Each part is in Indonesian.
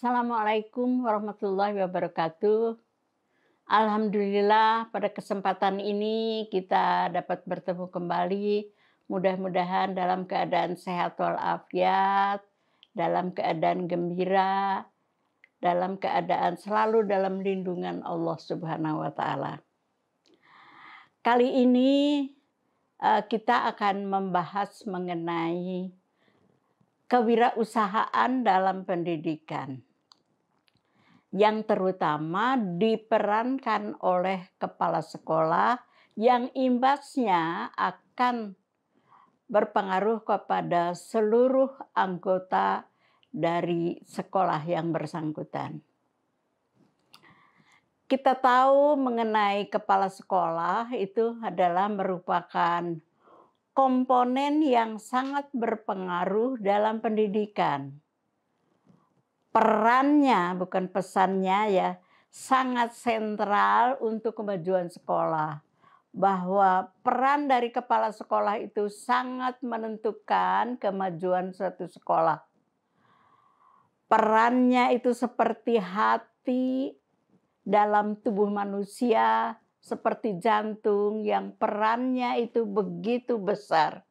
Assalamualaikum warahmatullahi wabarakatuh. Alhamdulillah pada kesempatan ini kita dapat bertemu kembali. Mudah-mudahan dalam keadaan sehat walafiat, dalam keadaan gembira, dalam keadaan selalu dalam lindungan Allah Subhanahu wa taala. Kali ini kita akan membahas mengenai kewirausahaan dalam pendidikan yang terutama diperankan oleh kepala sekolah yang imbasnya akan berpengaruh kepada seluruh anggota dari sekolah yang bersangkutan. Kita tahu mengenai kepala sekolah itu adalah merupakan komponen yang sangat berpengaruh dalam pendidikan. Perannya, bukan pesannya ya, sangat sentral untuk kemajuan sekolah. Bahwa peran dari kepala sekolah itu sangat menentukan kemajuan suatu sekolah. Perannya itu seperti hati dalam tubuh manusia, seperti jantung yang perannya itu begitu besar.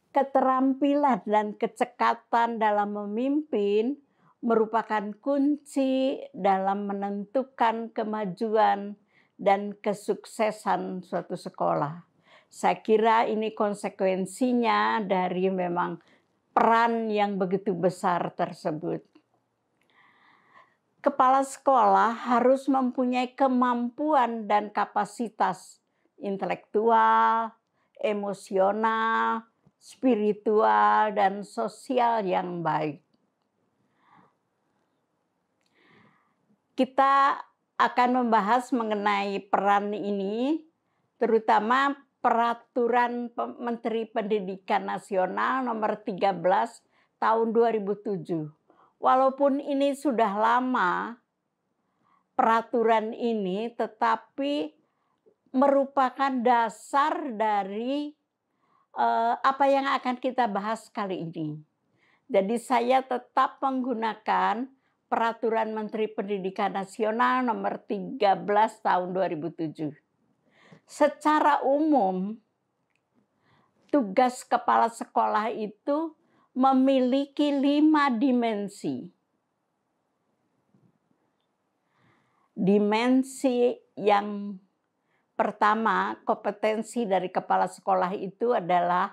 Keterampilan dan kecekatan dalam memimpin merupakan kunci dalam menentukan kemajuan dan kesuksesan suatu sekolah. Saya kira ini konsekuensinya dari memang peran yang begitu besar tersebut. Kepala sekolah harus mempunyai kemampuan dan kapasitas intelektual, emosional, spiritual, dan sosial yang baik. Kita akan membahas mengenai peran ini, terutama Peraturan Menteri Pendidikan Nasional Nomor 13 Tahun 2007. Walaupun ini sudah lama peraturan ini, tetapi merupakan dasar dari apa yang akan kita bahas kali ini. Jadi saya tetap menggunakan Peraturan Menteri Pendidikan Nasional Nomor 13 Tahun 2007. Secara umum, tugas kepala sekolah itu memiliki 5 dimensi. Dimensi yang pertama, kompetensi dari kepala sekolah itu adalah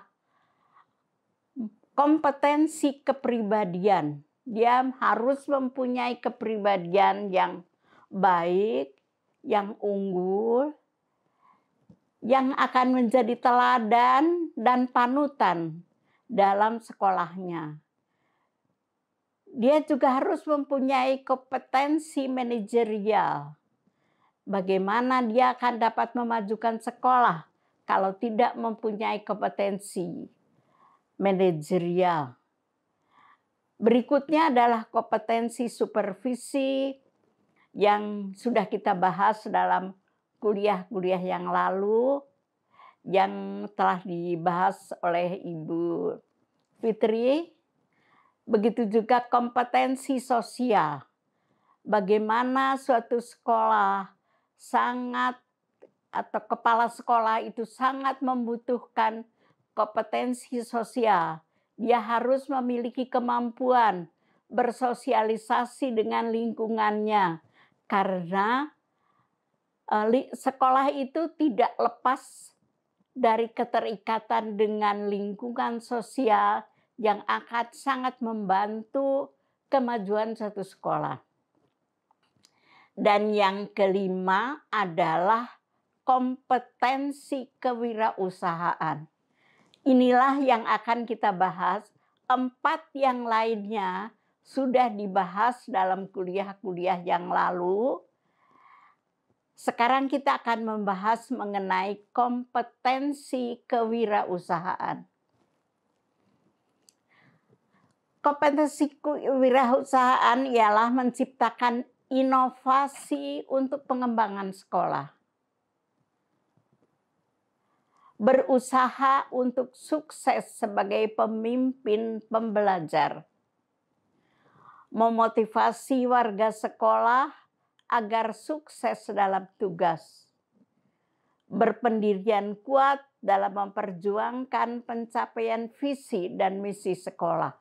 kompetensi kepribadian. Dia harus mempunyai kepribadian yang baik, yang unggul, yang akan menjadi teladan dan panutan dalam sekolahnya. Dia juga harus mempunyai kompetensi manajerial. Bagaimana dia akan dapat memajukan sekolah kalau tidak mempunyai kompetensi manajerial. Berikutnya adalah kompetensi supervisi yang sudah kita bahas dalam kuliah-kuliah yang lalu, yang telah dibahas oleh Ibu Fitri. Begitu juga kompetensi sosial. Bagaimana suatu sekolah atau kepala sekolah itu sangat membutuhkan kompetensi sosial. Dia harus memiliki kemampuan bersosialisasi dengan lingkungannya, karena sekolah itu tidak lepas dari keterikatan dengan lingkungan sosial yang akan sangat membantu kemajuan suatu sekolah. Dan yang kelima adalah kompetensi kewirausahaan. Inilah yang akan kita bahas. 4 yang lainnya sudah dibahas dalam kuliah-kuliah yang lalu. Sekarang kita akan membahas mengenai kompetensi kewirausahaan. Kompetensi kewirausahaan ialah menciptakan inovasi untuk pengembangan sekolah. Berusaha untuk sukses sebagai pemimpin pembelajar. memotivasi warga sekolah agar sukses dalam tugas, berpendirian kuat dalam memperjuangkan pencapaian visi dan misi sekolah,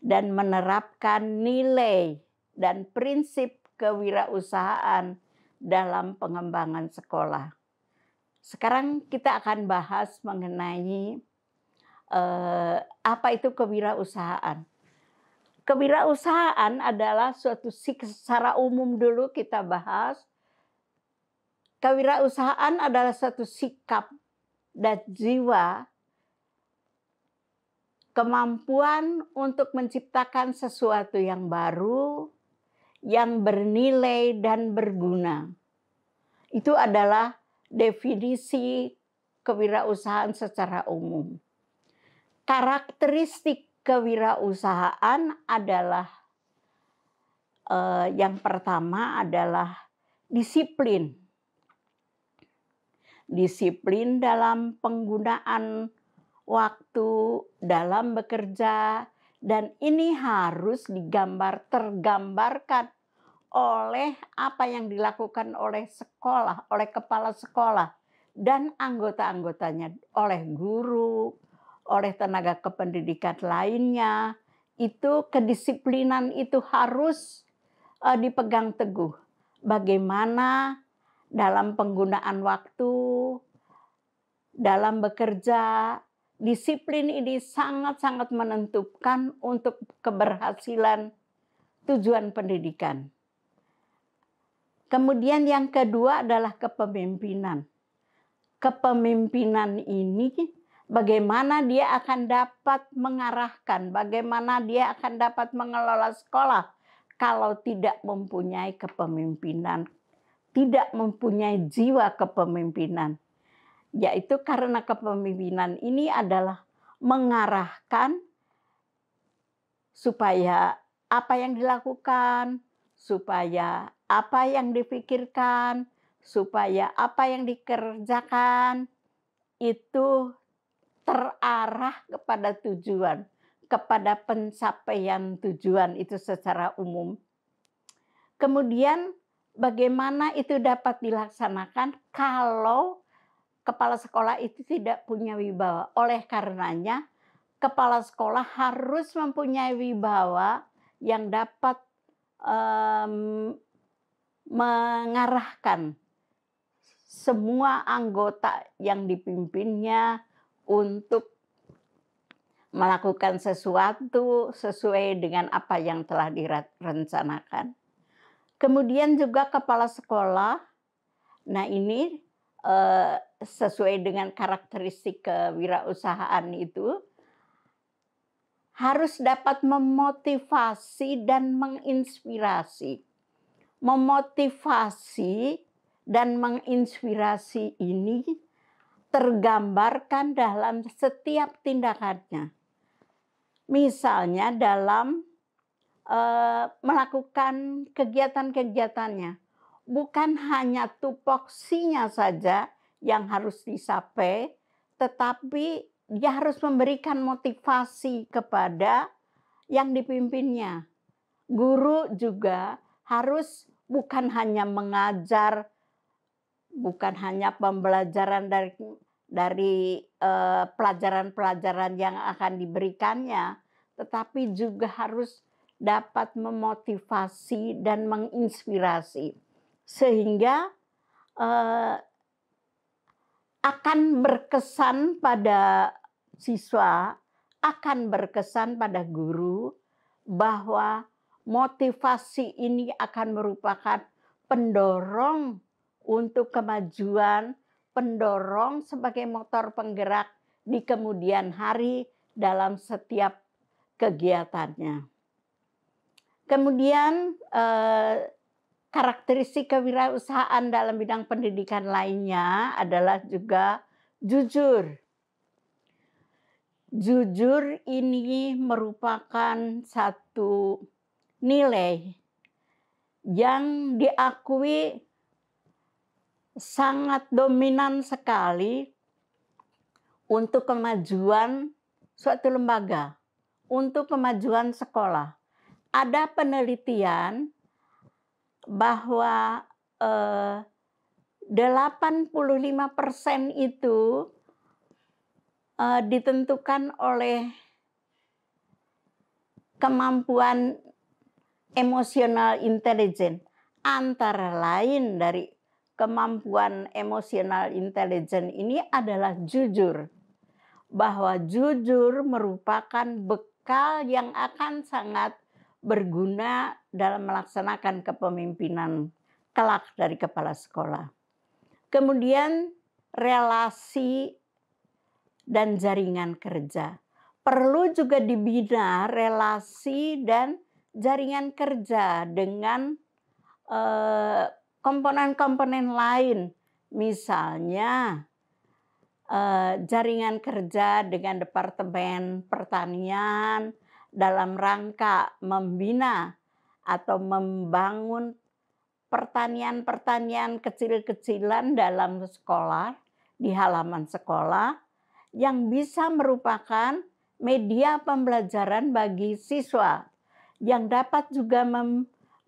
dan menerapkan nilai dan prinsip kewirausahaan dalam pengembangan sekolah. Sekarang kita akan bahas mengenai apa itu kewirausahaan. Kewirausahaan adalah secara umum dulu kita bahas. Kewirausahaan adalah suatu sikap dan jiwa, kemampuan untuk menciptakan sesuatu yang baru, yang bernilai dan berguna. Itu adalah definisi kewirausahaan secara umum. Karakteristik kewirausahaan adalah yang pertama adalah disiplin. Disiplin dalam penggunaan waktu, dalam bekerja, dan ini harus tergambarkan oleh apa yang dilakukan oleh sekolah, oleh kepala sekolah, dan anggota-anggotanya, oleh guru, oleh tenaga kependidikan lainnya. Itu kedisiplinan itu harus dipegang teguh. Bagaimana dalam penggunaan waktu, dalam bekerja, disiplin ini sangat-sangat menentukan untuk keberhasilan tujuan pendidikan. Kemudian yang kedua adalah kepemimpinan. Kepemimpinan ini bagaimana dia akan dapat mengarahkan, bagaimana dia akan dapat mengelola sekolah kalau tidak mempunyai kepemimpinan, tidak mempunyai jiwa kepemimpinan. Yaitu karena kepemimpinan ini adalah mengarahkan supaya apa yang dilakukan, supaya apa yang dipikirkan, supaya apa yang dikerjakan itu terarah kepada tujuan, kepada pencapaian tujuan itu secara umum. Kemudian bagaimana itu dapat dilaksanakan kalau kepala sekolah itu tidak punya wibawa. Oleh karenanya kepala sekolah harus mempunyai wibawa yang dapat mengarahkan semua anggota yang dipimpinnya untuk melakukan sesuatu sesuai dengan apa yang telah direncanakan. Kemudian juga kepala sekolah, nah ini sesuai dengan karakteristik kewirausahaan itu, harus dapat memotivasi dan menginspirasi. Memotivasi dan menginspirasi ini tergambarkan dalam setiap tindakannya. Misalnya dalam melakukan kegiatan-kegiatannya. Bukan hanya tupoksinya saja yang harus dicapai, tetapi dia harus memberikan motivasi kepada yang dipimpinnya. Guru juga harus bukan hanya mengajar, bukan hanya pembelajaran dari pelajaran-pelajaran yang akan diberikannya, tetapi juga harus dapat memotivasi dan menginspirasi. Sehingga akan berkesan pada siswa, akan berkesan pada guru bahwa motivasi ini akan merupakan pendorong untuk kemajuan, pendorong sebagai motor penggerak di kemudian hari dalam setiap kegiatannya. Kemudian karakteristik kewirausahaan dalam bidang pendidikan lainnya adalah juga jujur. Jujur ini merupakan satu nilai yang diakui sangat dominan sekali untuk kemajuan suatu lembaga, untuk kemajuan sekolah. ada penelitian bahwa 85% itu ditentukan oleh kemampuan emosional intelijen. Antara lain dari kemampuan emosional intelijen ini adalah jujur. Bahwa jujur merupakan bekal yang akan sangat berguna dalam melaksanakan kepemimpinan kelak dari kepala sekolah. Kemudian relasi dan jaringan kerja. Perlu juga dibina relasi dan jaringan kerja dengan komponen-komponen lain. Misalnya jaringan kerja dengan Departemen Pertanian dalam rangka membina atau membangun pertanian-pertanian kecil-kecilan dalam sekolah, di halaman sekolah, yang bisa merupakan media pembelajaran bagi siswa, yang dapat juga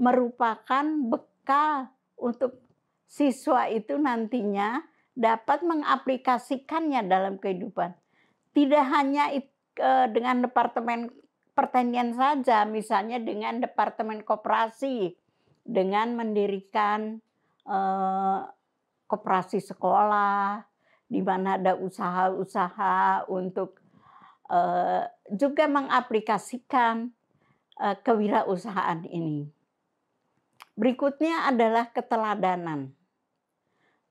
merupakan bekal untuk siswa itu nantinya dapat mengaplikasikannya dalam kehidupan. Tidak hanya dengan Departemen Pertanian saja, misalnya dengan Departemen Koperasi, dengan mendirikan koperasi sekolah, di mana ada usaha-usaha untuk juga mengaplikasikan kewirausahaan ini. Berikutnya adalah keteladanan.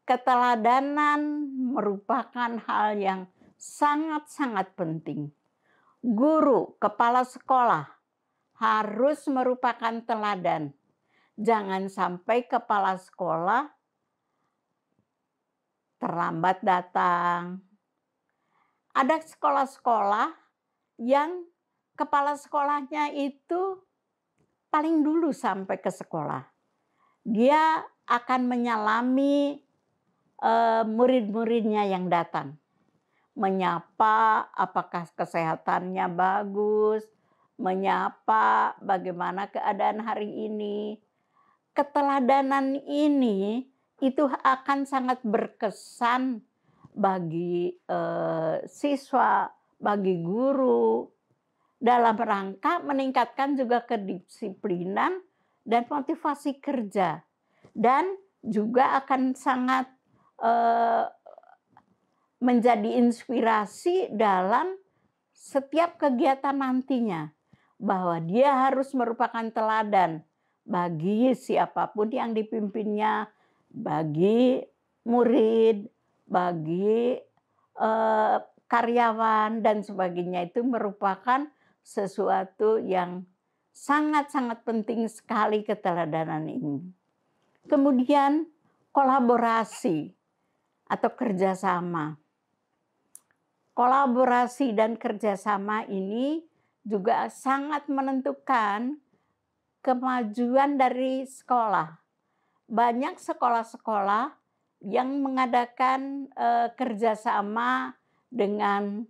Keteladanan merupakan hal yang sangat-sangat penting. Guru, kepala sekolah harus merupakan teladan. Jangan sampai kepala sekolah terlambat datang. Ada sekolah-sekolah yang kepala sekolahnya itu paling dulu sampai ke sekolah. Dia akan menyalami murid-muridnya yang datang. Menyapa apakah kesehatannya bagus, menyapa bagaimana keadaan hari ini. Keteladanan ini itu akan sangat berkesan bagi siswa, bagi guru, dalam rangka meningkatkan juga kedisiplinan dan motivasi kerja. Dan juga akan sangat menjadi inspirasi dalam setiap kegiatan nantinya, bahwa dia harus merupakan teladan bagi siapapun yang dipimpinnya, bagi murid, bagi karyawan dan sebagainya. Itu merupakan sesuatu yang sangat-sangat penting sekali, keteladanan ini. Kemudian kolaborasi atau kerjasama. Kolaborasi dan kerjasama ini juga sangat menentukan kemajuan dari sekolah. Banyak sekolah-sekolah yang mengadakan kerjasama dengan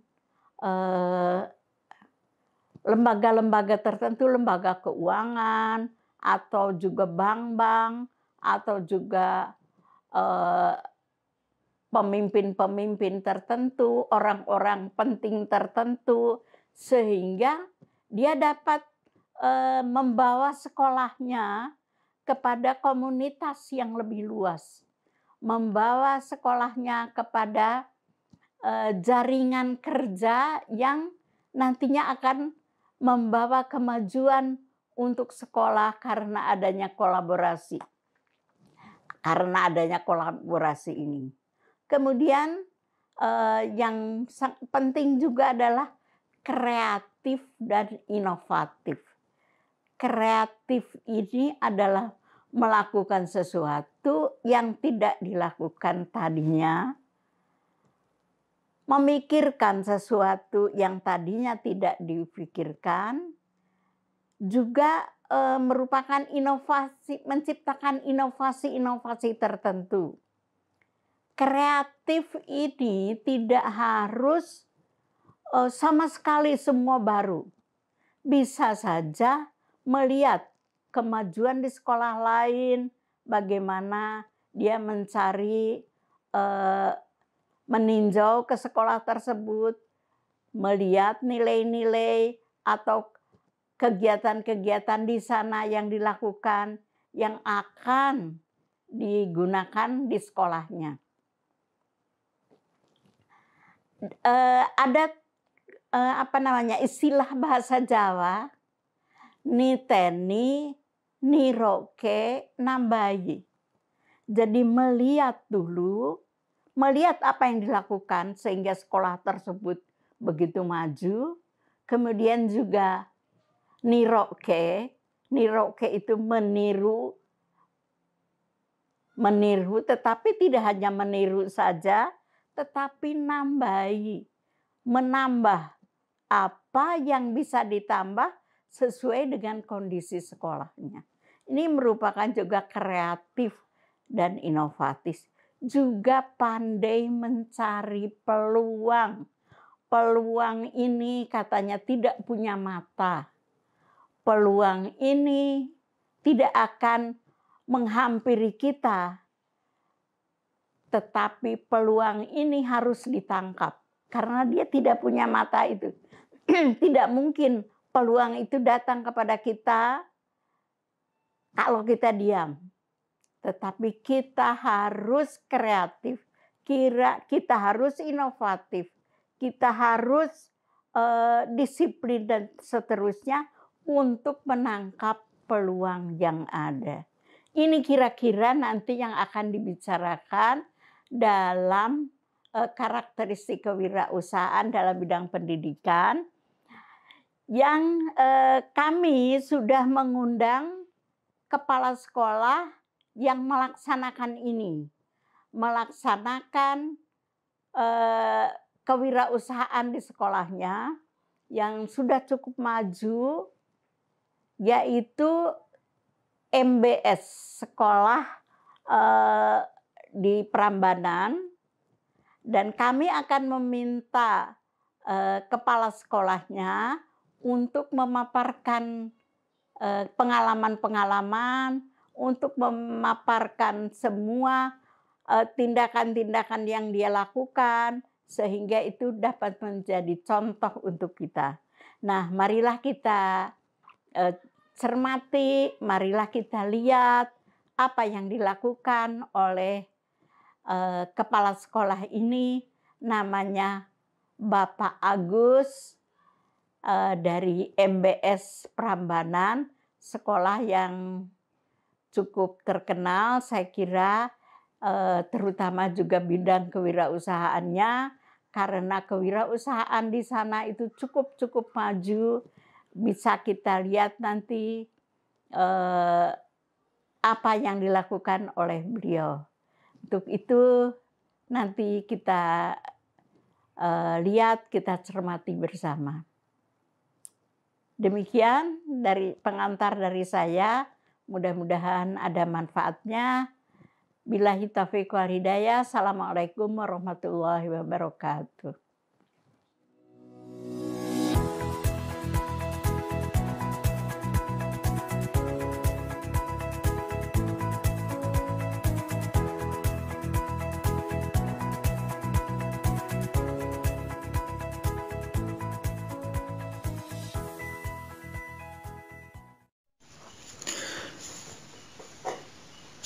lembaga-lembaga tertentu, lembaga keuangan, atau juga bank-bank, atau juga pemimpin-pemimpin tertentu, orang-orang penting tertentu, sehingga dia dapat membawa sekolahnya kepada komunitas yang lebih luas, membawa sekolahnya kepada jaringan kerja yang nantinya akan membawa kemajuan untuk sekolah karena adanya kolaborasi. Karena adanya kolaborasi ini. Kemudian yang penting juga adalah kreatif dan inovatif. Kreatif ini adalah melakukan sesuatu yang tidak dilakukan tadinya, memikirkan sesuatu yang tadinya tidak dipikirkan, juga merupakan inovasi, menciptakan inovasi-inovasi tertentu. Kreatif ini tidak harus sama sekali semua baru. Bisa saja melihat kemajuan di sekolah lain, bagaimana dia mencari, meninjau ke sekolah tersebut, melihat nilai-nilai atau kegiatan-kegiatan di sana yang dilakukan, yang akan digunakan di sekolahnya. Ada istilah bahasa Jawa, niteni, niroke, nambayi. Jadi melihat dulu, melihat apa yang dilakukan sehingga sekolah tersebut begitu maju, kemudian juga niroke, niroke itu meniru, tetapi tidak hanya meniru saja, tetapi nambahi, menambah apa yang bisa ditambah sesuai dengan kondisi sekolahnya. Ini merupakan juga kreatif dan inovatif. Juga pandai mencari peluang. Peluang ini katanya tidak punya mata. Peluang ini tidak akan menghampiri kita. Tetapi peluang ini harus ditangkap. Karena dia tidak punya mata itu. Tidak mungkin peluang itu datang kepada kita kalau kita diam. Tetapi kita harus kreatif, kita harus inovatif, kita harus disiplin dan seterusnya untuk menangkap peluang yang ada. Ini kira-kira nanti yang akan dibicarakan dalam karakteristik kewirausahaan dalam bidang pendidikan, yang kami sudah mengundang kepala sekolah yang melaksanakan ini, melaksanakan kewirausahaan di sekolahnya yang sudah cukup maju, yaitu MBS, sekolah di Prambanan, dan kami akan meminta kepala sekolahnya untuk memaparkan pengalaman-pengalaman, untuk memaparkan semua tindakan-tindakan yang dia lakukan, sehingga itu dapat menjadi contoh untuk kita. Nah, marilah kita cermati, marilah kita lihat apa yang dilakukan oleh kepala sekolah ini, namanya Bapak Agus dari MBS Prambanan, sekolah yang cukup terkenal, saya kira, terutama juga bidang kewirausahaannya, karena kewirausahaan di sana itu cukup maju. Bisa kita lihat nanti apa yang dilakukan oleh beliau. Untuk itu nanti kita lihat, kita cermati bersama. Demikian dari pengantar dari saya. Mudah-mudahan ada manfaatnya. Billahi taufiq wal hidayah. Assalamualaikum warahmatullahi wabarakatuh.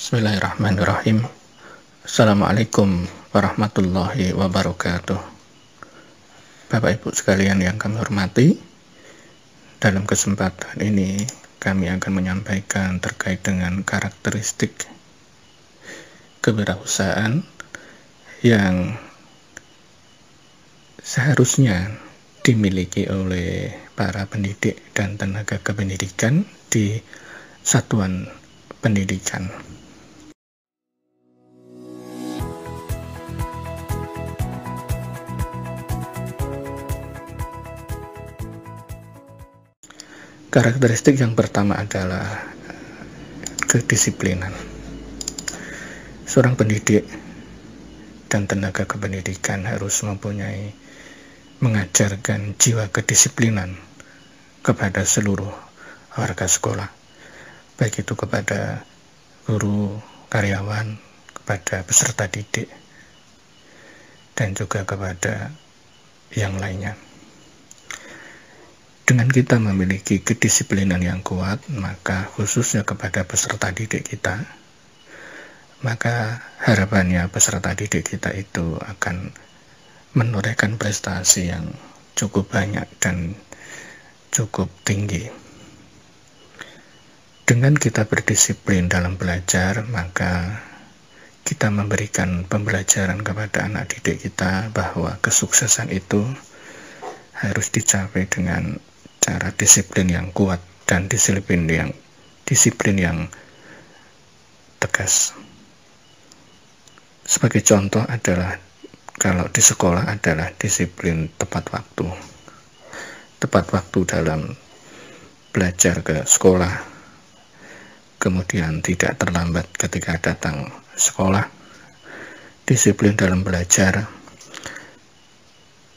Bismillahirrahmanirrahim. Assalamualaikum warahmatullahi wabarakatuh. Bapak Ibu sekalian yang kami hormati, dalam kesempatan ini kami akan menyampaikan terkait dengan karakteristik kewirausahaan yang seharusnya dimiliki oleh para pendidik dan tenaga kependidikan di satuan pendidikan. Karakteristik yang pertama adalah kedisiplinan. Seorang pendidik dan tenaga kependidikan harus mengajarkan jiwa kedisiplinan kepada seluruh warga sekolah, baik itu kepada guru, karyawan, kepada peserta didik, dan juga kepada yang lainnya. Dengan kita memiliki kedisiplinan yang kuat, maka khususnya kepada peserta didik kita, maka harapannya peserta didik kita itu akan menorehkan prestasi yang cukup banyak dan cukup tinggi. Dengan kita berdisiplin dalam belajar, maka kita memberikan pembelajaran kepada anak didik kita bahwa kesuksesan itu harus dicapai dengan cara disiplin yang kuat dan disiplin yang tegas. Sebagai contoh adalah kalau di sekolah adalah disiplin tepat waktu. Tepat waktu dalam belajar ke sekolah, kemudian tidak terlambat ketika datang sekolah. Disiplin dalam belajar,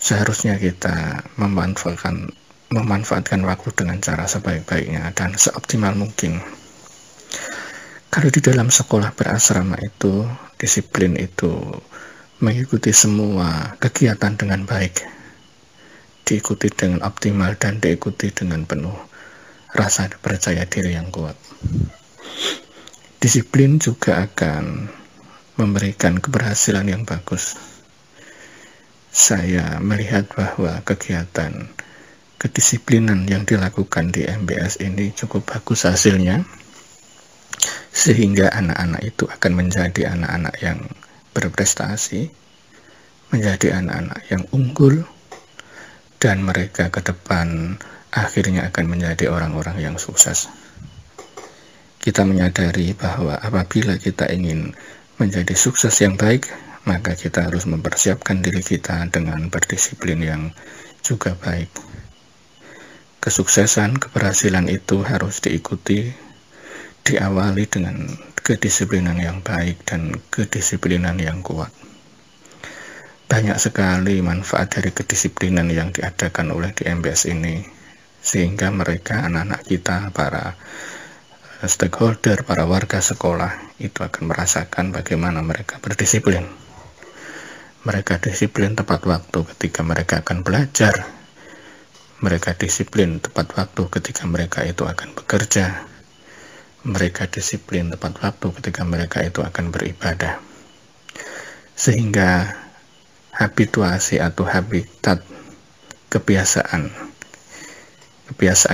seharusnya kita memanfaatkan waktu dengan cara sebaik-baiknya dan seoptimal mungkin. Kalau di dalam sekolah berasrama itu, disiplin itu mengikuti semua kegiatan dengan baik, diikuti dengan optimal dan diikuti dengan penuh rasa percaya diri yang kuat. Disiplin juga akan memberikan keberhasilan yang bagus. Saya melihat bahwa kegiatan kedisiplinan yang dilakukan di MBS ini cukup bagus hasilnya, sehingga anak-anak itu akan menjadi anak-anak yang berprestasi, menjadi anak-anak yang unggul, dan mereka ke depan akhirnya akan menjadi orang-orang yang sukses. Kita menyadari bahwa apabila kita ingin menjadi sukses yang baik, maka kita harus mempersiapkan diri kita dengan berdisiplin yang juga baik. Kesuksesan, keberhasilan itu harus diawali dengan kedisiplinan yang baik dan kedisiplinan yang kuat. Banyak sekali manfaat dari kedisiplinan yang diadakan oleh di MBS ini, sehingga mereka, anak-anak kita, para stakeholder, para warga sekolah itu akan merasakan bagaimana mereka berdisiplin. Mereka disiplin tepat waktu ketika mereka akan belajar. Mereka disiplin tepat waktu ketika mereka itu akan bekerja. Mereka disiplin tepat waktu ketika mereka itu akan beribadah. Sehingga habituasi atau habitat kebiasaan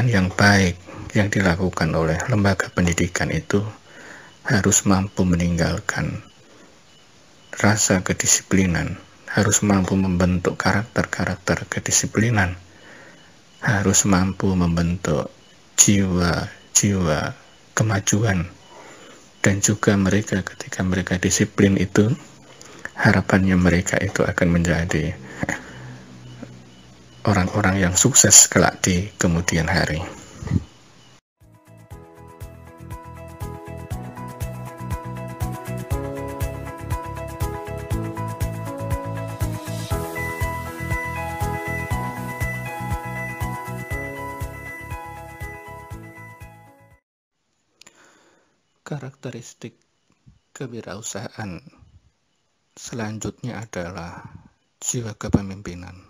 yang baik yang dilakukan oleh lembaga pendidikan itu harus mampu meninggalkan rasa kedisiplinan, harus mampu membentuk karakter-karakter kedisiplinan, harus mampu membentuk jiwa-jiwa kemajuan, dan juga mereka ketika mereka disiplin itu, harapannya mereka itu akan menjadi orang-orang yang sukses kelak di kemudian hari. Karakteristik kewirausahaan selanjutnya adalah jiwa kepemimpinan.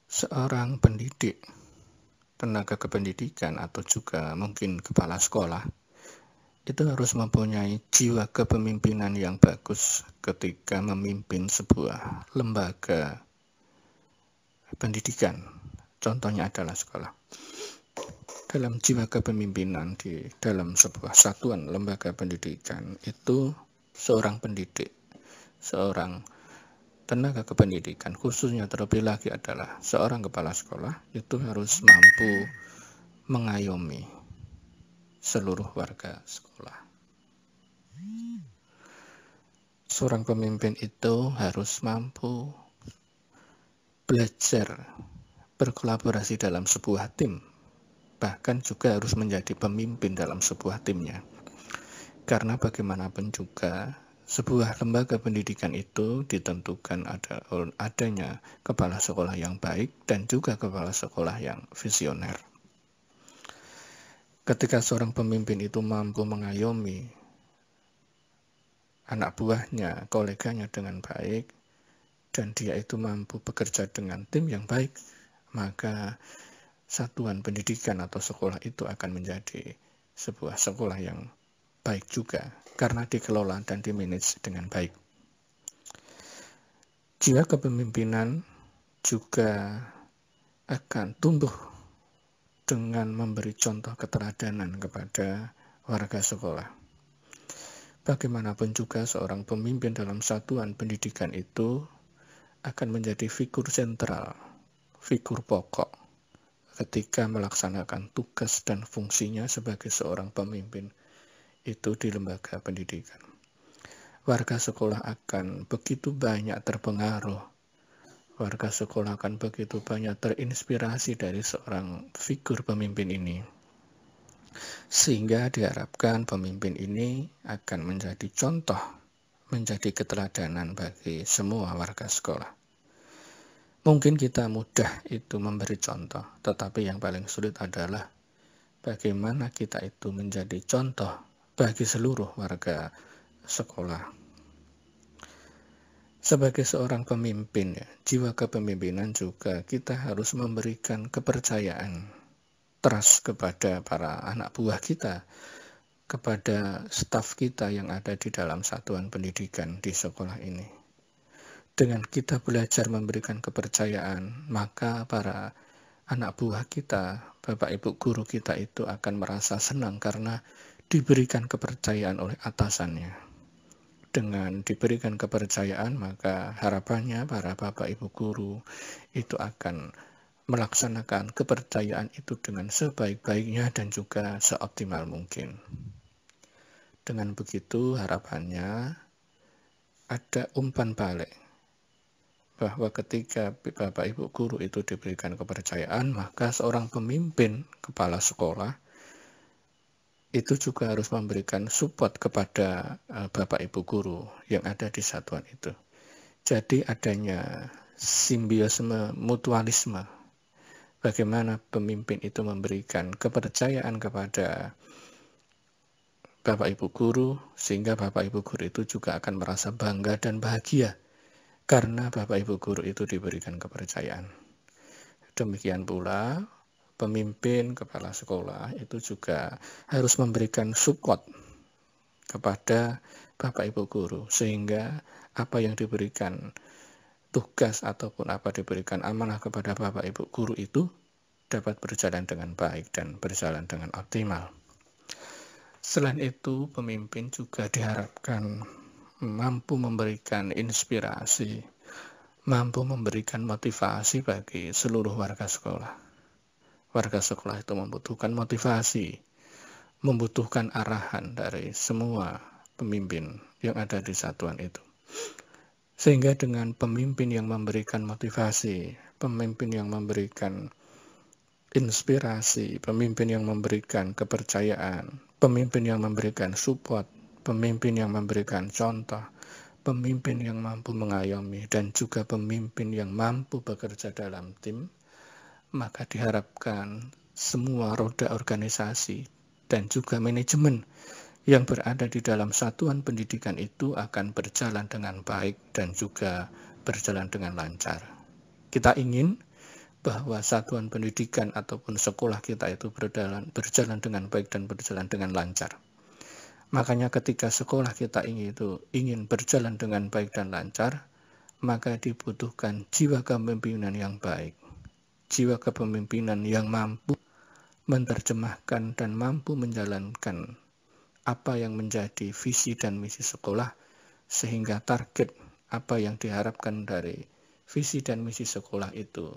Seorang pendidik, tenaga kependidikan, atau juga mungkin kepala sekolah, itu harus mempunyai jiwa kepemimpinan yang bagus ketika memimpin sebuah lembaga pendidikan. Contohnya adalah sekolah. Dalam jiwa kepemimpinan di dalam sebuah satuan lembaga pendidikan itu, seorang pendidik, seorang tenaga kependidikan, khususnya terlebih lagi adalah seorang kepala sekolah, itu harus mampu mengayomi seluruh warga sekolah. Seorang pemimpin itu harus mampu belajar berkolaborasi dalam sebuah tim, bahkan juga harus menjadi pemimpin dalam sebuah timnya. Karena bagaimanapun juga, sebuah lembaga pendidikan itu ditentukan adanya kepala sekolah yang baik dan juga kepala sekolah yang visioner. Ketika seorang pemimpin itu mampu mengayomi anak buahnya, koleganya dengan baik, dan dia itu mampu bekerja dengan tim yang baik, maka satuan pendidikan atau sekolah itu akan menjadi sebuah sekolah yang baik juga, karena dikelola dan dimanage dengan baik. Jiwa kepemimpinan juga akan tumbuh dengan memberi contoh keteladanan kepada warga sekolah. Bagaimanapun juga seorang pemimpin dalam satuan pendidikan itu akan menjadi figur sentral, figur pokok ketika melaksanakan tugas dan fungsinya sebagai seorang pemimpin itu di lembaga pendidikan. Warga sekolah akan begitu banyak terpengaruh, warga sekolah akan begitu banyak terinspirasi dari seorang figur pemimpin ini, sehingga diharapkan pemimpin ini akan menjadi contoh, menjadi keteladanan bagi semua warga sekolah. Mungkin kita mudah itu memberi contoh, tetapi yang paling sulit adalah bagaimana kita itu menjadi contoh bagi seluruh warga sekolah. Sebagai seorang pemimpin, jiwa kepemimpinan juga kita harus memberikan kepercayaan, trust kepada para anak buah kita, kepada staf kita yang ada di dalam satuan pendidikan di sekolah ini. Dengan kita belajar memberikan kepercayaan, maka para anak buah kita, Bapak Ibu guru kita itu akan merasa senang karena diberikan kepercayaan oleh atasannya. Dengan diberikan kepercayaan, maka harapannya para Bapak Ibu guru itu akan melaksanakan kepercayaan itu dengan sebaik-baiknya dan juga seoptimal mungkin. Dengan begitu harapannya ada umpan balik, bahwa ketika Bapak Ibu guru itu diberikan kepercayaan, maka seorang pemimpin kepala sekolah itu juga harus memberikan support kepada Bapak Ibu guru yang ada di satuan itu. Jadi adanya simbiosme mutualisme. Bagaimana pemimpin itu memberikan kepercayaan kepada Bapak Ibu guru, sehingga Bapak Ibu guru itu juga akan merasa bangga dan bahagia karena Bapak Ibu guru itu diberikan kepercayaan. Demikian pula pemimpin kepala sekolah itu juga harus memberikan support kepada Bapak Ibu guru, sehingga apa yang diberikan tugas ataupun apa diberikan amanah kepada Bapak Ibu guru itu dapat berjalan dengan baik dan berjalan dengan optimal. Selain itu, pemimpin juga diharapkan mampu memberikan inspirasi, mampu memberikan motivasi bagi seluruh warga sekolah. Warga sekolah itu membutuhkan motivasi, membutuhkan arahan dari semua pemimpin yang ada di satuan itu. Sehingga dengan pemimpin yang memberikan motivasi, pemimpin yang memberikan inspirasi, pemimpin yang memberikan kepercayaan, pemimpin yang memberikan support, pemimpin yang memberikan contoh, pemimpin yang mampu mengayomi, dan juga pemimpin yang mampu bekerja dalam tim, maka diharapkan semua roda organisasi dan juga manajemen yang berada di dalam satuan pendidikan itu akan berjalan dengan baik dan juga berjalan dengan lancar. Kita ingin bahwa satuan pendidikan ataupun sekolah kita itu berjalan dengan baik dan berjalan dengan lancar. Makanya ketika sekolah kita ingin berjalan dengan baik dan lancar, maka dibutuhkan jiwa kepemimpinan yang baik. Jiwa kepemimpinan yang mampu menerjemahkan dan mampu menjalankan apa yang menjadi visi dan misi sekolah, sehingga target apa yang diharapkan dari visi dan misi sekolah itu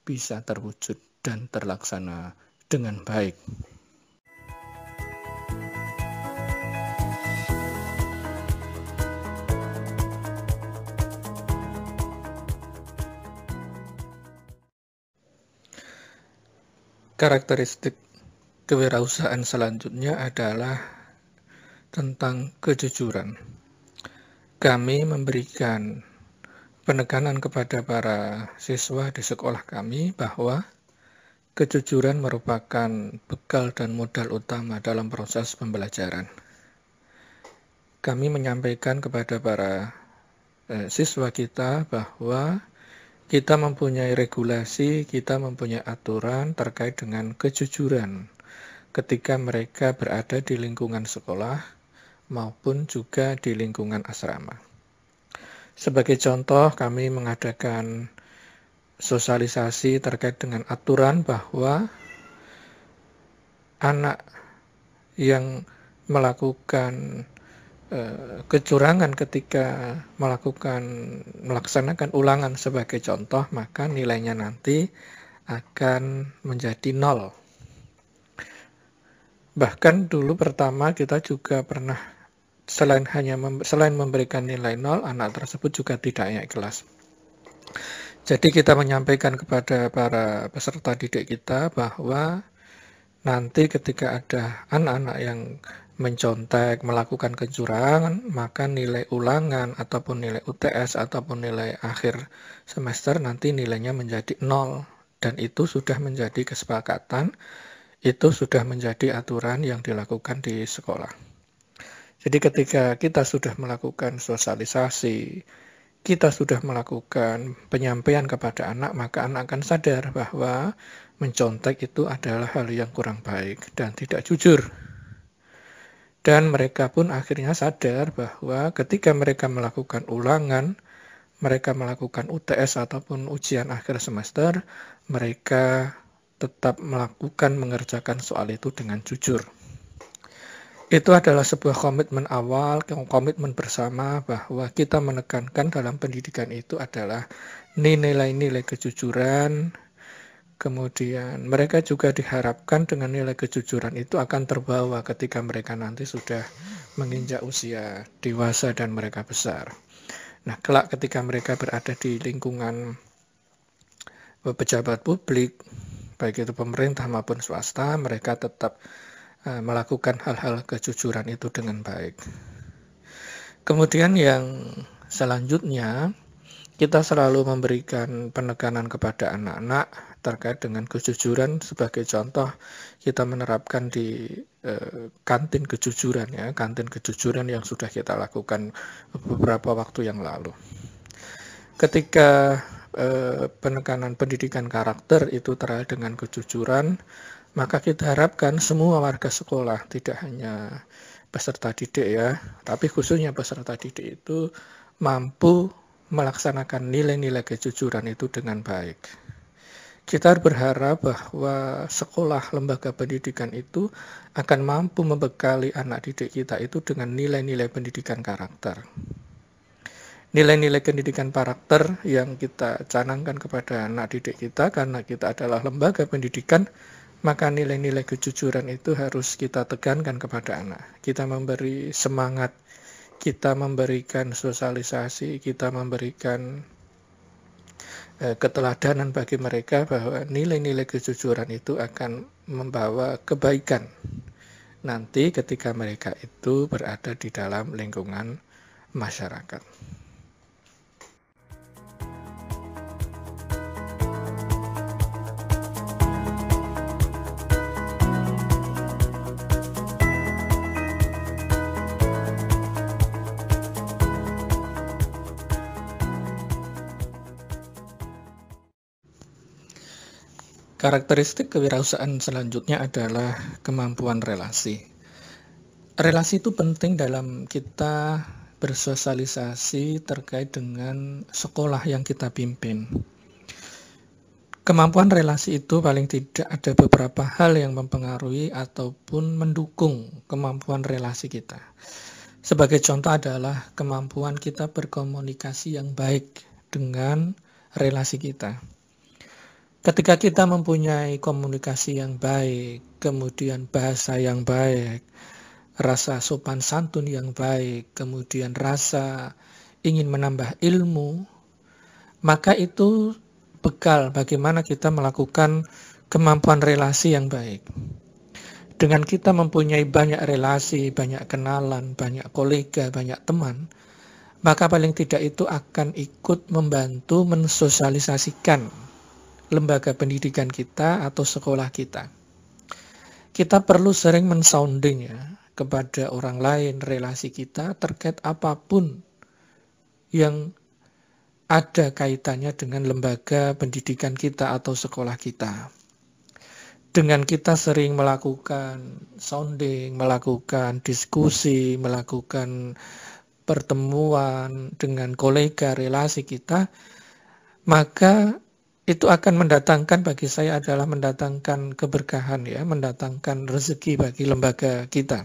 bisa terwujud dan terlaksana dengan baik. Karakteristik kewirausahaan selanjutnya adalah tentang kejujuran. Kami memberikan penekanan kepada para siswa di sekolah kami bahwa Kejujuran merupakan bekal dan modal utama dalam proses pembelajaran. Kami menyampaikan kepada para siswa kita bahwa kita mempunyai regulasi, kita mempunyai aturan terkait dengan kejujuran ketika mereka berada di lingkungan sekolah maupun juga di lingkungan asrama. Sebagai contoh, kami mengadakan sosialisasi terkait dengan aturan bahwa anak yang melakukan kecurangan ketika melaksanakan ulangan sebagai contoh, maka nilainya nanti akan menjadi 0. Bahkan dulu pertama kita juga pernah selain memberikan nilai 0, anak tersebut juga tidak naik kelas. Jadi kita menyampaikan kepada para peserta didik kita bahwa nanti ketika ada anak-anak yang mencontek, melakukan kecurangan, maka nilai ulangan ataupun nilai UTS ataupun nilai akhir semester nanti nilainya menjadi 0. Dan itu sudah menjadi kesepakatan, itu sudah menjadi aturan yang dilakukan di sekolah. Jadi ketika kita sudah melakukan sosialisasi, kita sudah melakukan penyampaian kepada anak, maka anak akan sadar bahwa mencontek itu adalah hal yang kurang baik dan tidak jujur. Dan mereka pun akhirnya sadar bahwa ketika mereka melakukan ulangan, mereka melakukan UTS ataupun ujian akhir semester, mereka tetap mengerjakan soal itu dengan jujur. Itu adalah sebuah komitmen awal, komitmen bersama bahwa kita menekankan dalam pendidikan itu adalah nilai-nilai kejujuran. Kemudian mereka juga diharapkan dengan nilai kejujuran itu akan terbawa ketika mereka nanti sudah menginjak usia dewasa dan mereka besar. Nah, kelak ketika mereka berada di lingkungan pejabat publik, baik itu pemerintah maupun swasta, mereka tetap melakukan hal-hal kejujuran itu dengan baik. Kemudian yang selanjutnya, kita selalu memberikan penekanan kepada anak-anak terkait dengan kejujuran. Sebagai contoh, kita menerapkan di kantin kejujuran, ya, kantin kejujuran yang sudah kita lakukan beberapa waktu yang lalu. Ketika penekanan pendidikan karakter itu terkait dengan kejujuran, maka kita harapkan semua warga sekolah, tidak hanya peserta didik ya, tapi khususnya peserta didik itu mampu melaksanakan nilai-nilai kejujuran itu dengan baik. Kita berharap bahwa sekolah lembaga pendidikan itu akan mampu membekali anak didik kita itu dengan nilai-nilai pendidikan karakter. Nilai-nilai pendidikan karakter yang kita canangkan kepada anak didik kita, karena kita adalah lembaga pendidikan, maka nilai-nilai kejujuran itu harus kita tekankan kepada anak. Kita memberi semangat, kita memberikan sosialisasi, kita memberikan keteladanan bagi mereka bahwa nilai-nilai kejujuran itu akan membawa kebaikan nanti ketika mereka itu berada di dalam lingkungan masyarakat. Karakteristik kewirausahaan selanjutnya adalah kemampuan relasi. Relasi itu penting dalam kita bersosialisasi terkait dengan sekolah yang kita pimpin. Kemampuan relasi itu paling tidak ada beberapa hal yang mempengaruhi ataupun mendukung kemampuan relasi kita. Sebagai contoh adalah kemampuan kita berkomunikasi yang baik dengan relasi kita. Ketika kita mempunyai komunikasi yang baik, kemudian bahasa yang baik, rasa sopan santun yang baik, kemudian rasa ingin menambah ilmu, maka itu bekal bagaimana kita melakukan kemampuan relasi yang baik. Dengan kita mempunyai banyak relasi, banyak kenalan, banyak kolega, banyak teman, maka paling tidak itu akan ikut membantu mensosialisasikan lembaga pendidikan kita atau sekolah kita. Kita perlu sering mensounding ya kepada orang lain relasi kita terkait apapun yang ada kaitannya dengan lembaga pendidikan kita atau sekolah kita. Dengan kita sering melakukan sounding, melakukan diskusi, melakukan pertemuan dengan kolega relasi kita, maka itu akan mendatangkan, bagi saya adalah mendatangkan keberkahan ya, mendatangkan rezeki bagi lembaga kita.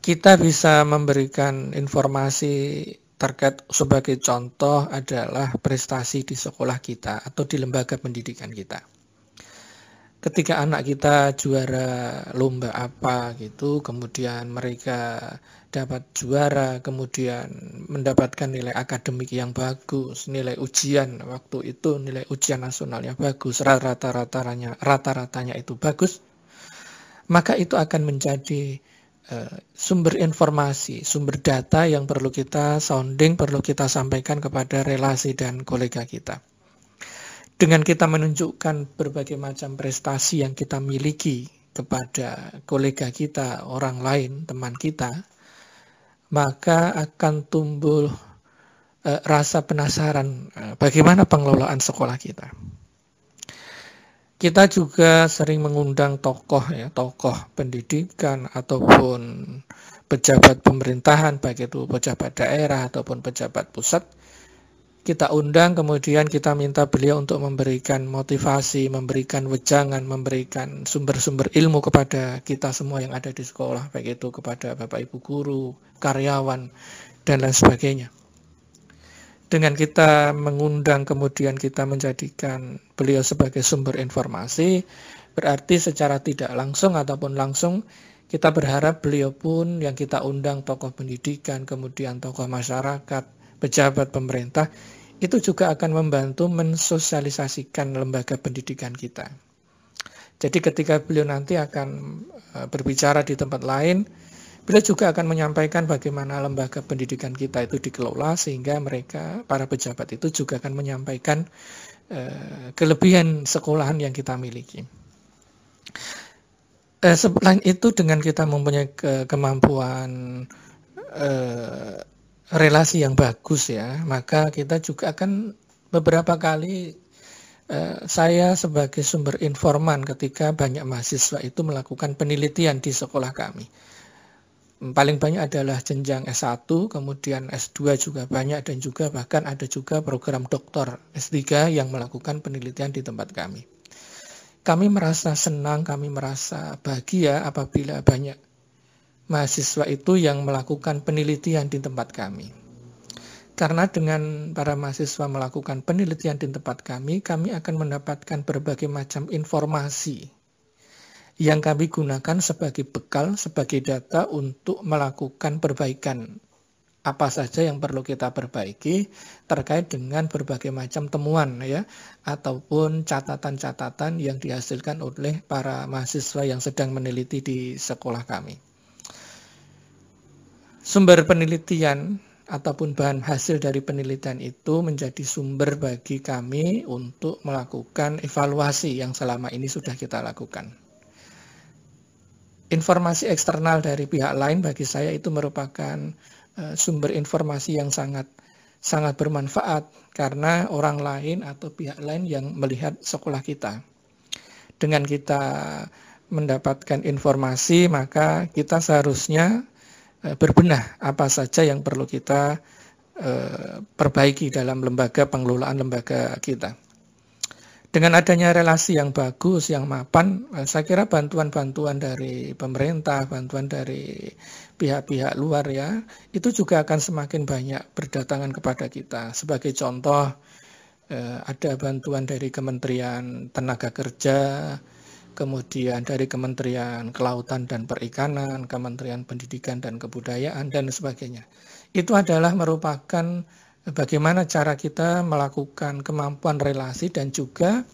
Kita bisa memberikan informasi terkait, sebagai contoh adalah prestasi di sekolah kita atau di lembaga pendidikan kita. Ketika anak kita juara lomba apa gitu, kemudian mereka dapat juara, kemudian mendapatkan nilai akademik yang bagus, nilai ujian waktu itu, nilai ujian nasional yang bagus, rata-ratanya itu bagus, maka itu akan menjadi sumber informasi, sumber data yang perlu kita sounding, perlu kita sampaikan kepada relasi dan kolega kita. Dengan kita menunjukkan berbagai macam prestasi yang kita miliki kepada kolega kita, orang lain, teman kita, maka akan tumbuh rasa penasaran bagaimana pengelolaan sekolah kita. Kita juga sering mengundang tokoh ya, tokoh pendidikan ataupun pejabat pemerintahan, baik itu pejabat daerah ataupun pejabat pusat. Kita undang, kemudian kita minta beliau untuk memberikan motivasi, memberikan wejangan, memberikan sumber-sumber ilmu kepada kita semua yang ada di sekolah, baik itu kepada Bapak Ibu guru, karyawan, dan lain sebagainya. Dengan kita mengundang, kemudian kita menjadikan beliau sebagai sumber informasi, berarti secara tidak langsung ataupun langsung, kita berharap beliau pun yang kita undang, tokoh pendidikan, kemudian tokoh masyarakat, pejabat pemerintah, itu juga akan membantu mensosialisasikan lembaga pendidikan kita. Jadi ketika beliau nanti akan berbicara di tempat lain, beliau juga akan menyampaikan bagaimana lembaga pendidikan kita itu dikelola, sehingga mereka, para pejabat itu juga akan menyampaikan kelebihan sekolahan yang kita miliki. Selain itu, dengan kita mempunyai kemampuan relasi yang bagus ya, maka kita juga akan beberapa kali saya sebagai sumber informan ketika banyak mahasiswa itu melakukan penelitian di sekolah kami. Paling banyak adalah jenjang S1, kemudian S2 juga banyak, dan juga bahkan ada juga program doktor S3 yang melakukan penelitian di tempat kami. Kami merasa senang, kami merasa bahagia apabila banyak mahasiswa itu yang melakukan penelitian di tempat kami. Karena dengan para mahasiswa melakukan penelitian di tempat kami akan mendapatkan berbagai macam informasi yang kami gunakan sebagai bekal, sebagai data untuk melakukan perbaikan. Apa saja yang perlu kita perbaiki terkait dengan berbagai macam temuan ya, ataupun catatan-catatan yang dihasilkan oleh para mahasiswa yang sedang meneliti di sekolah kami. Sumber penelitian ataupun bahan hasil dari penelitian itu menjadi sumber bagi kami untuk melakukan evaluasi yang selama ini sudah kita lakukan. Informasi eksternal dari pihak lain bagi saya itu merupakan sumber informasi yang sangat bermanfaat, karena orang lain atau pihak lain yang melihat sekolah kita. Dengan kita mendapatkan informasi, maka kita seharusnya berbenah apa saja yang perlu kita perbaiki dalam lembaga pengelolaan lembaga kita. Dengan adanya relasi yang bagus, yang mapan, saya kira bantuan-bantuan dari pemerintah, bantuan dari pihak-pihak luar ya, itu juga akan semakin banyak berdatangan kepada kita. Sebagai contoh, ada bantuan dari Kementerian Tenaga Kerja, kemudian dari Kementerian Kelautan dan Perikanan, Kementerian Pendidikan dan Kebudayaan, dan sebagainya. Itu adalah merupakan bagaimana cara kita melakukan kemampuan relasi, dan juga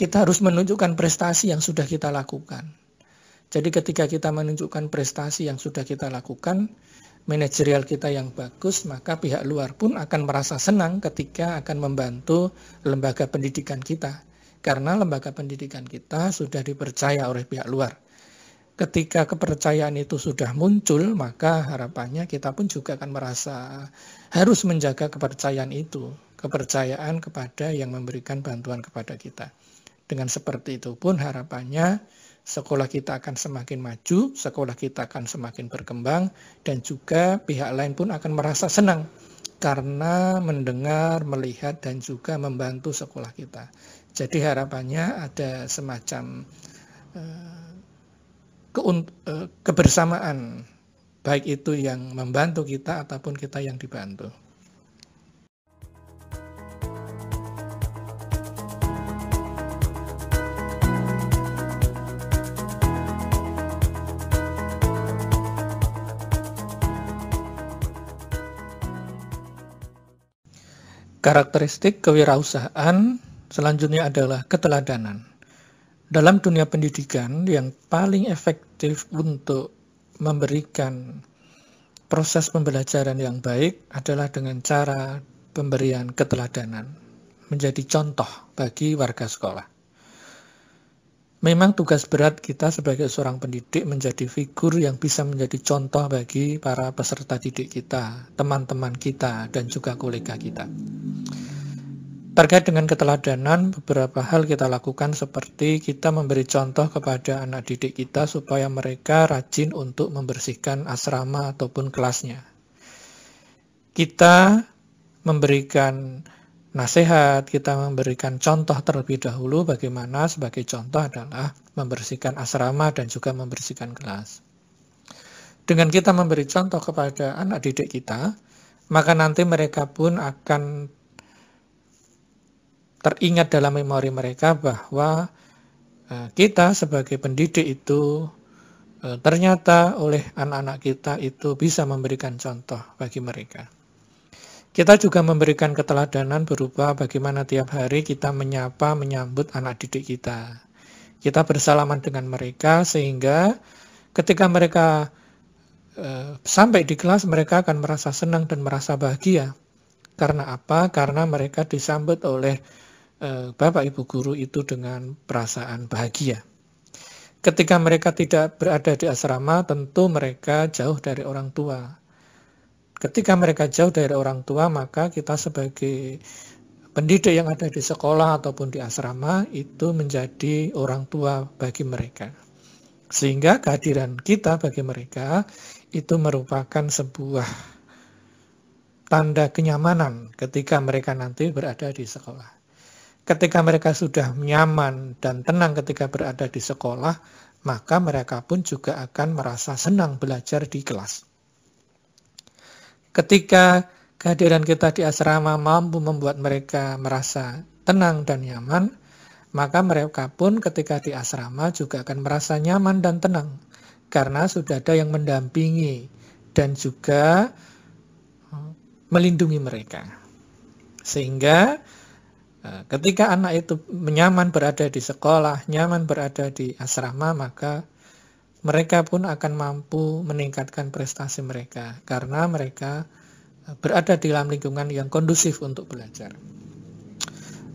kita harus menunjukkan prestasi yang sudah kita lakukan. Jadi ketika kita menunjukkan prestasi yang sudah kita lakukan, manajerial kita yang bagus, maka pihak luar pun akan merasa senang ketika akan membantu lembaga pendidikan kita. Karena lembaga pendidikan kita sudah dipercaya oleh pihak luar. Ketika kepercayaan itu sudah muncul, maka harapannya kita pun juga akan merasa harus menjaga kepercayaan itu. Kepercayaan kepada yang memberikan bantuan kepada kita. Dengan seperti itu pun harapannya sekolah kita akan semakin maju, sekolah kita akan semakin berkembang, dan juga pihak lain pun akan merasa senang karena mendengar, melihat, dan juga membantu sekolah kita. Jadi harapannya ada semacam kebersamaan, baik itu yang membantu kita ataupun kita yang dibantu. Karakteristik kewirausahaan selanjutnya adalah keteladanan. Dalam dunia pendidikan, yang paling efektif untuk memberikan proses pembelajaran yang baik adalah dengan cara pemberian keteladanan, menjadi contoh bagi warga sekolah. Memang tugas berat kita sebagai seorang pendidik menjadi figur yang bisa menjadi contoh bagi para peserta didik kita, teman-teman kita, dan juga kolega kita. Terkait dengan keteladanan, beberapa hal kita lakukan seperti kita memberi contoh kepada anak didik kita supaya mereka rajin untuk membersihkan asrama ataupun kelasnya. Kita memberikan nasihat, kita memberikan contoh terlebih dahulu bagaimana sebagai contoh adalah membersihkan asrama dan juga membersihkan kelas. Dengan kita memberi contoh kepada anak didik kita, maka nanti mereka pun akan teringat dalam memori mereka bahwa kita sebagai pendidik itu ternyata oleh anak-anak kita itu bisa memberikan contoh bagi mereka. Kita juga memberikan keteladanan berupa bagaimana tiap hari kita menyambut anak didik kita. Kita bersalaman dengan mereka sehingga ketika mereka sampai di kelas mereka akan merasa senang dan merasa bahagia. Karena apa? Karena mereka disambut oleh Bapak Ibu guru itu dengan perasaan bahagia. Ketika mereka tidak berada di asrama, tentu mereka jauh dari orang tua. Ketika mereka jauh dari orang tua, maka kita sebagai pendidik yang ada di sekolah ataupun di asrama itu menjadi orang tua bagi mereka. Sehingga kehadiran kita bagi mereka itu merupakan sebuah tanda kenyamanan ketika mereka nanti berada di sekolah. Ketika mereka sudah nyaman dan tenang ketika berada di sekolah, maka mereka pun juga akan merasa senang belajar di kelas. Ketika kehadiran kita di asrama mampu membuat mereka merasa tenang dan nyaman, maka mereka pun ketika di asrama juga akan merasa nyaman dan tenang, karena sudah ada yang mendampingi dan juga melindungi mereka. Sehingga ketika anak itu nyaman berada di sekolah, nyaman berada di asrama, maka mereka pun akan mampu meningkatkan prestasi mereka karena mereka berada di dalam lingkungan yang kondusif untuk belajar.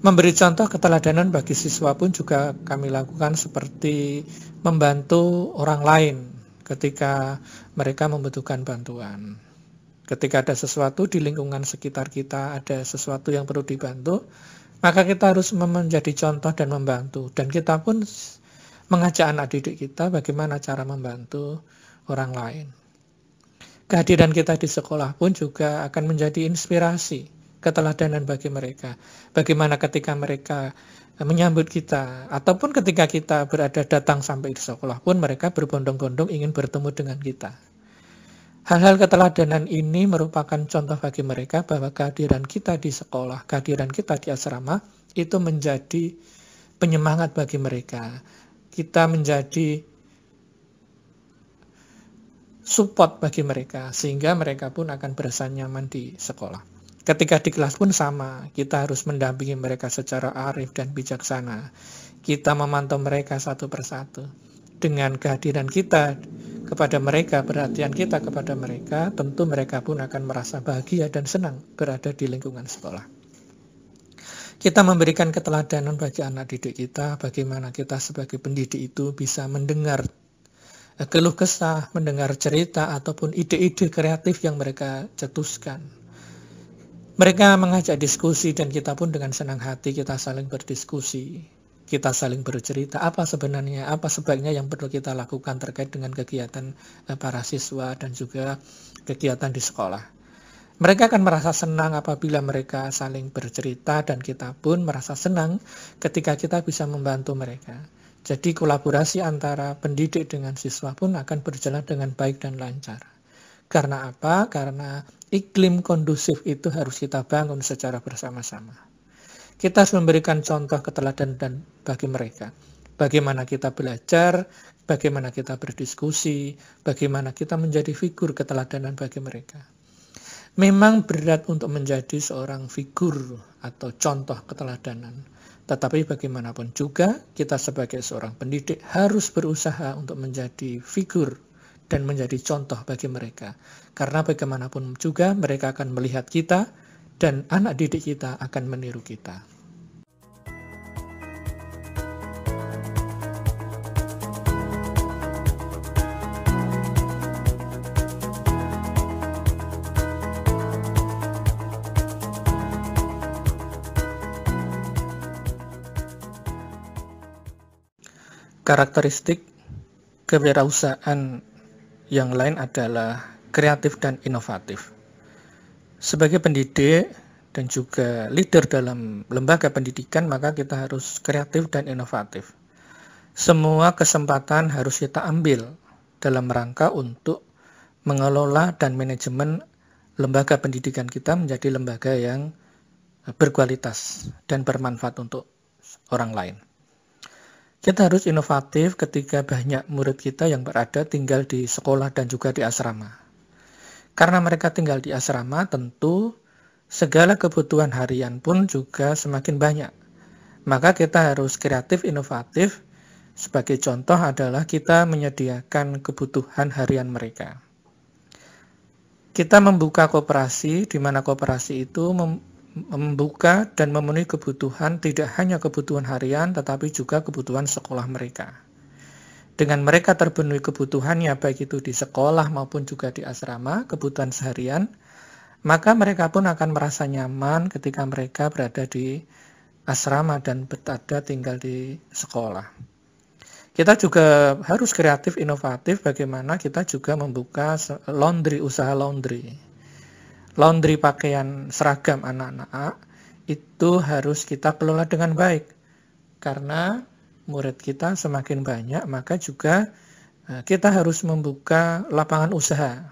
Memberi contoh keteladanan bagi siswa pun juga kami lakukan seperti membantu orang lain ketika mereka membutuhkan bantuan. Ketika ada sesuatu di lingkungan sekitar kita, ada sesuatu yang perlu dibantu, maka kita harus menjadi contoh dan membantu. Dan kita pun mengajak anak didik kita bagaimana cara membantu orang lain. Kehadiran kita di sekolah pun juga akan menjadi inspirasi, keteladanan bagi mereka. Bagaimana ketika mereka menyambut kita, ataupun ketika kita berada datang sampai di sekolah pun mereka berbondong-bondong ingin bertemu dengan kita. Hal-hal keteladanan ini merupakan contoh bagi mereka bahwa kehadiran kita di sekolah, kehadiran kita di asrama itu menjadi penyemangat bagi mereka. Kita menjadi support bagi mereka sehingga mereka pun akan berasa nyaman di sekolah. Ketika di kelas pun sama, kita harus mendampingi mereka secara arif dan bijaksana. Kita memantau mereka satu persatu. Dengan kehadiran kita kepada mereka, perhatian kita kepada mereka, tentu mereka pun akan merasa bahagia dan senang berada di lingkungan sekolah. Kita memberikan keteladanan bagi anak didik kita, bagaimana kita sebagai pendidik itu bisa mendengar keluh kesah, mendengar cerita ataupun ide-ide kreatif yang mereka cetuskan. Mereka mengajak diskusi dan kita pun dengan senang hati kita saling berdiskusi. Kita saling bercerita apa sebenarnya, apa sebaiknya yang perlu kita lakukan terkait dengan kegiatan para siswa dan juga kegiatan di sekolah. Mereka akan merasa senang apabila mereka saling bercerita dan kita pun merasa senang ketika kita bisa membantu mereka. Jadi kolaborasi antara pendidik dengan siswa pun akan berjalan dengan baik dan lancar. Karena apa? Karena iklim kondusif itu harus kita bangun secara bersama-sama. Kita harus memberikan contoh keteladanan bagi mereka. Bagaimana kita belajar, bagaimana kita berdiskusi, bagaimana kita menjadi figur keteladanan bagi mereka. Memang berat untuk menjadi seorang figur atau contoh keteladanan. Tetapi bagaimanapun juga kita sebagai seorang pendidik harus berusaha untuk menjadi figur dan menjadi contoh bagi mereka. Karena bagaimanapun juga mereka akan melihat kita dan anak didik kita akan meniru kita. Karakteristik kewirausahaan yang lain adalah kreatif dan inovatif. Sebagai pendidik dan juga leader dalam lembaga pendidikan, maka kita harus kreatif dan inovatif. Semua kesempatan harus kita ambil dalam rangka untuk mengelola dan manajemen lembaga pendidikan kita menjadi lembaga yang berkualitas dan bermanfaat untuk orang lain. Kita harus inovatif ketika banyak murid kita yang berada tinggal di sekolah dan juga di asrama. Karena mereka tinggal di asrama, tentu segala kebutuhan harian pun juga semakin banyak. Maka kita harus kreatif, inovatif. Sebagai contoh adalah kita menyediakan kebutuhan harian mereka. Kita membuka koperasi, di mana koperasi itu membuka dan memenuhi kebutuhan tidak hanya kebutuhan harian tetapi juga kebutuhan sekolah mereka. Dengan mereka terpenuhi kebutuhannya baik itu di sekolah maupun juga di asrama, kebutuhan seharian, maka mereka pun akan merasa nyaman ketika mereka berada di asrama dan berada tinggal di sekolah. Kita juga harus kreatif, inovatif bagaimana kita juga membuka laundry, usaha laundry. Laundry pakaian seragam anak-anak itu harus kita kelola dengan baik. Karena murid kita semakin banyak, maka juga kita harus membuka lapangan usaha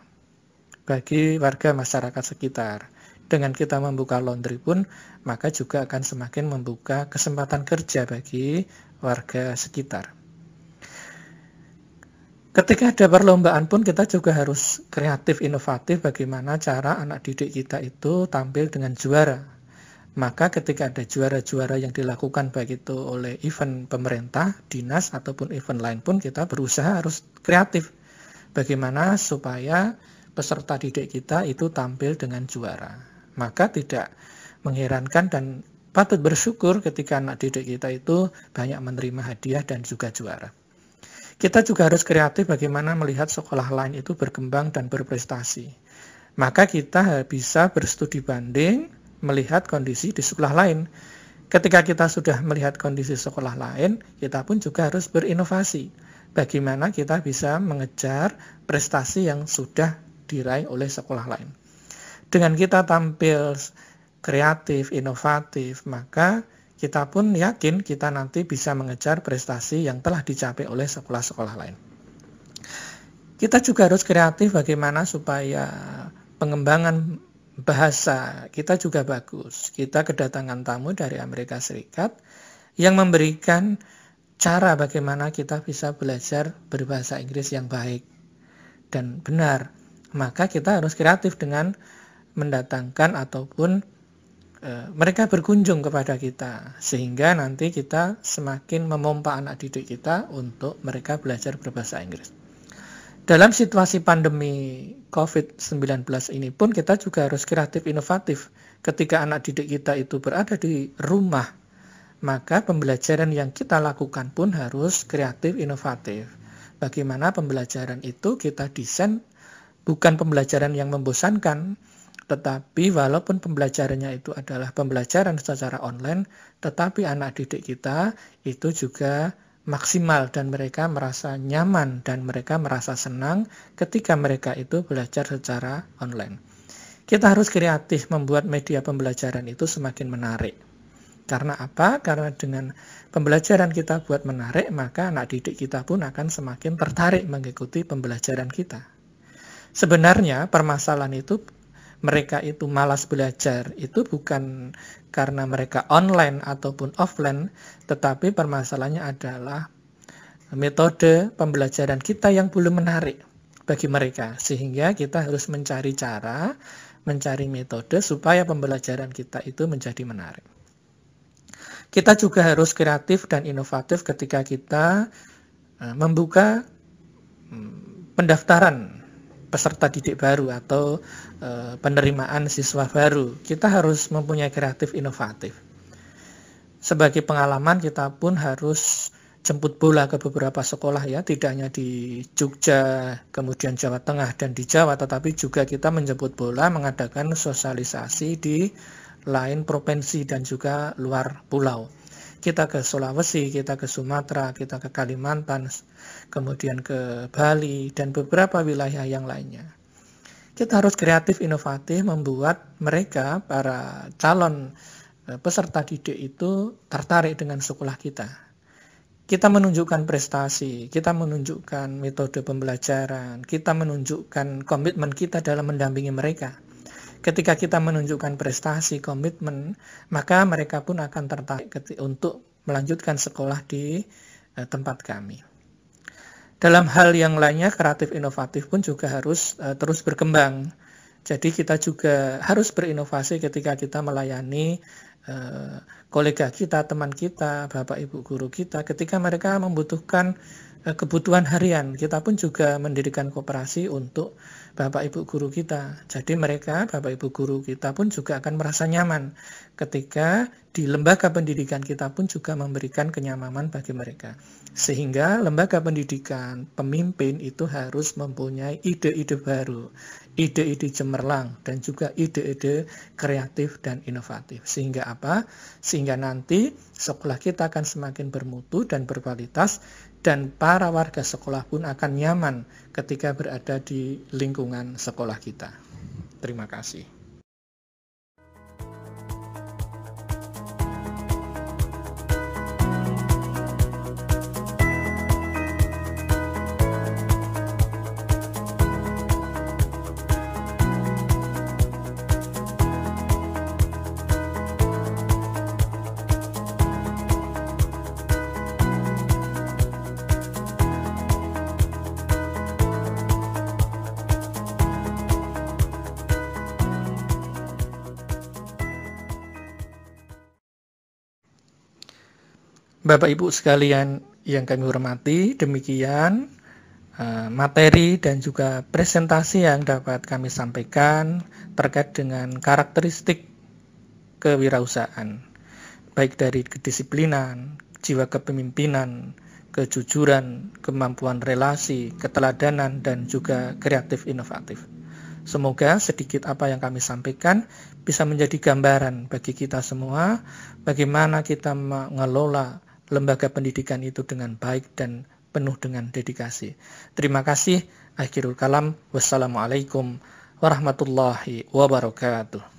bagi warga masyarakat sekitar. Dengan kita membuka laundry pun, maka juga akan semakin membuka kesempatan kerja bagi warga sekitar. Ketika ada perlombaan pun kita juga harus kreatif, inovatif bagaimana cara anak didik kita itu tampil dengan juara. Maka ketika ada juara-juara yang dilakukan baik itu oleh event pemerintah, dinas ataupun event lain pun kita berusaha harus kreatif. Bagaimana supaya peserta didik kita itu tampil dengan juara. Maka tidak mengherankan dan patut bersyukur ketika anak didik kita itu banyak menerima hadiah dan juga juara. Kita juga harus kreatif bagaimana melihat sekolah lain itu berkembang dan berprestasi. Maka kita bisa berstudi banding melihat kondisi di sekolah lain. Ketika kita sudah melihat kondisi sekolah lain, kita pun juga harus berinovasi. Bagaimana kita bisa mengejar prestasi yang sudah diraih oleh sekolah lain. Dengan kita tampil kreatif, inovatif, maka kita pun yakin kita nanti bisa mengejar prestasi yang telah dicapai oleh sekolah-sekolah lain. Kita juga harus kreatif bagaimana supaya pengembangan bahasa kita juga bagus. Kita kedatangan tamu dari Amerika Serikat yang memberikan cara bagaimana kita bisa belajar berbahasa Inggris yang baik dan benar. Maka kita harus kreatif dengan mendatangkan ataupun mereka berkunjung kepada kita sehingga nanti kita semakin memompa anak didik kita untuk mereka belajar berbahasa Inggris. Dalam situasi pandemi COVID-19 ini pun kita juga harus kreatif inovatif. Ketika anak didik kita itu berada di rumah, maka pembelajaran yang kita lakukan pun harus kreatif inovatif. Bagaimana pembelajaran itu kita desain bukan pembelajaran yang membosankan, tetapi walaupun pembelajarannya itu adalah pembelajaran secara online, tetapi anak didik kita itu juga maksimal dan mereka merasa nyaman dan mereka merasa senang ketika mereka itu belajar secara online. Kita harus kreatif membuat media pembelajaran itu semakin menarik. Karena apa? Karena dengan pembelajaran kita buat menarik, maka anak didik kita pun akan semakin tertarik mengikuti pembelajaran kita. Sebenarnya permasalahan itu mereka itu malas belajar itu bukan karena mereka online ataupun offline, tetapi permasalahannya adalah metode pembelajaran kita yang belum menarik bagi mereka, sehingga kita harus mencari cara, mencari metode supaya pembelajaran kita itu menjadi menarik. Kita juga harus kreatif dan inovatif ketika kita membuka pendaftaran peserta didik baru atau penerimaan siswa baru. Kita harus mempunyai kreatif inovatif. Sebagai pengalaman kita pun harus jemput bola ke beberapa sekolah ya, tidak hanya di Jogja, kemudian Jawa Tengah dan di Jawa, tetapi juga kita menjemput bola mengadakan sosialisasi di lain provinsi dan juga luar pulau. Kita ke Sulawesi, kita ke Sumatera, kita ke Kalimantan, kemudian ke Bali, dan beberapa wilayah yang lainnya. Kita harus kreatif, inovatif, membuat mereka, para calon peserta didik itu tertarik dengan sekolah kita. Kita menunjukkan prestasi, kita menunjukkan metode pembelajaran, kita menunjukkan komitmen kita dalam mendampingi mereka. Ketika kita menunjukkan prestasi, komitmen, maka mereka pun akan tertarik untuk melanjutkan sekolah di tempat kami. Dalam hal yang lainnya, kreatif inovatif pun juga harus terus berkembang. Jadi kita juga harus berinovasi ketika kita melayani kolega kita, teman kita, bapak ibu guru kita, ketika mereka membutuhkan kebutuhan harian. Kita pun juga mendirikan koperasi untuk bapak ibu guru kita. Jadi mereka, bapak ibu guru kita pun juga akan merasa nyaman ketika di lembaga pendidikan kita pun juga memberikan kenyamanan bagi mereka. Sehingga lembaga pendidikan, pemimpin itu harus mempunyai ide-ide baru, ide-ide cemerlang, dan juga ide-ide kreatif dan inovatif. Sehingga apa? Sehingga nanti sekolah kita akan semakin bermutu dan berkualitas, dan para warga sekolah pun akan nyaman ketika berada di lingkungan sekolah kita. Terima kasih. Bapak Ibu sekalian yang kami hormati, demikian materi dan juga presentasi yang dapat kami sampaikan terkait dengan karakteristik kewirausahaan, baik dari kedisiplinan, jiwa kepemimpinan, kejujuran, kemampuan relasi, keteladanan, dan juga kreatif inovatif. Semoga sedikit apa yang kami sampaikan bisa menjadi gambaran bagi kita semua bagaimana kita mengelola lembaga pendidikan itu dengan baik dan penuh dengan dedikasi. Terima kasih. Akhirul kalam. Wassalamualaikum warahmatullahi wabarakatuh.